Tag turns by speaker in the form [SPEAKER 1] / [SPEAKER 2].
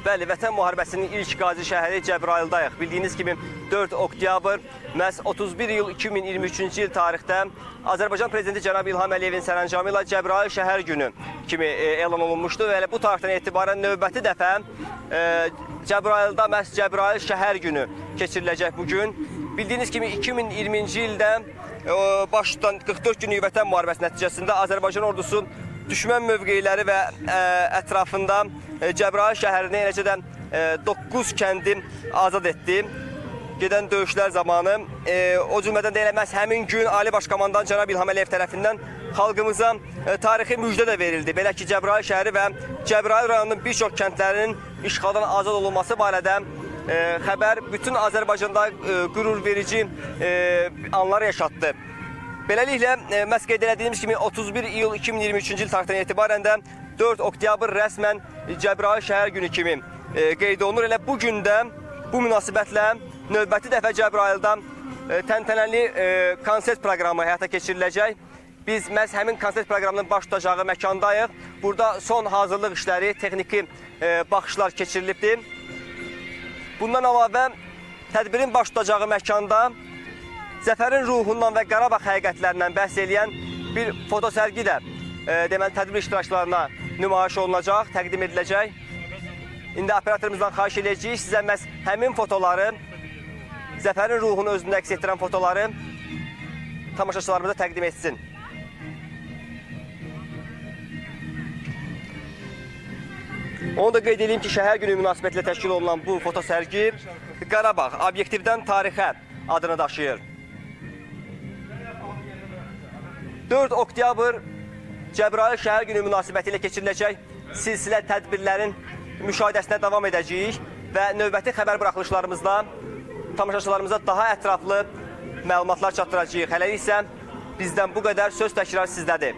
[SPEAKER 1] Bəli, Vətən müharibəsinin ilk qazi şəhəri Cəbrayıldayıq. Bildiyiniz kimi 4 oktyabr məhz 31 iyul 2023-cü il tarixdə Azərbaycan Prezidenti cənab İlham Əliyevin sərəncamı ilə Cəbrayıl şəhər günü kimi elan olunmuşdu və bu tarixdən etibarən növbəti dəfə Cəbrayılda məhz Cəbrayıl şəhər günü keçiriləcək bugün. Bildiyiniz kimi 2020-ci ildə baş tutan 44 günlük Vətən müharibəsi nəticəsində Azərbaycan ordusu düşmən mövqeləri və ətrafında Cəbrayıl şəhərini, eləcə də 9 kəndi azad etdi. Gedən döyüşlər zamanı, o cümlədən də məhz həmin gün Ali Baş Komandan cənab İlham Əliyev tərəfindən xalqımıza tarixi müjdə də verildi. Belə ki, Cəbrayıl şəhəri və Cəbrayıl rayonunun bir çox kəndlərinin işğaldan azad olunması barədə xəbər bütün Azərbaycanda qürur verici anlar yaşatdı. Beləliklə, məhz qeyd elədiyimiz kimi 31 iyul 2023-cü il tarixdən etibarən də 4 oktyabr rəsmən Cəbrayıl şəhər günü kimi qeyd olunur. Elə bu gündə, bu münasibətlə növbəti dəfə Cəbrayılda təntənəli konsert proqramı həyata keçiriləcək. Biz məhz həmin konsert proqramının baş tutacağı məkandayıq. Burada son hazırlıq işləri, texniki baxışlar keçirilibdir. Bundan əlavə, tədbirin baş tutacağı məkanda Zəfərin ruhundan və Qarabağ həqiqətlərindən bəhs eləyən bir fotosərgi də deməli tədbir iştirakçılarına nümayiş olunacaq, təqdim ediləcək. İndi operatorumuzdan xahiş edəcəyik sizə məhz həmin fotoları, Zəfərin ruhunu özündə əks etdirən fotoları tamaşaçılarımıza təqdim etsin. Onu da qeyd edeyim ki, şəhər günü münasibətilə təşkil olunan bu fotosərgi Qarabağ, obyektivdən tarixə adını daşıyır. 4 oktyabr Cəbrayıl şəhər günü münasibəti ilə keçiriləcək silsilə tədbirlərin müşahidəsinə davam edəcəyik və növbəti xəbər buraxılışlarımızda tamaşaçılarımıza daha ətraflı məlumatlar çatdıracağıq. Hələlik isə bizdən bu qədər, söz təkrar sizdədir.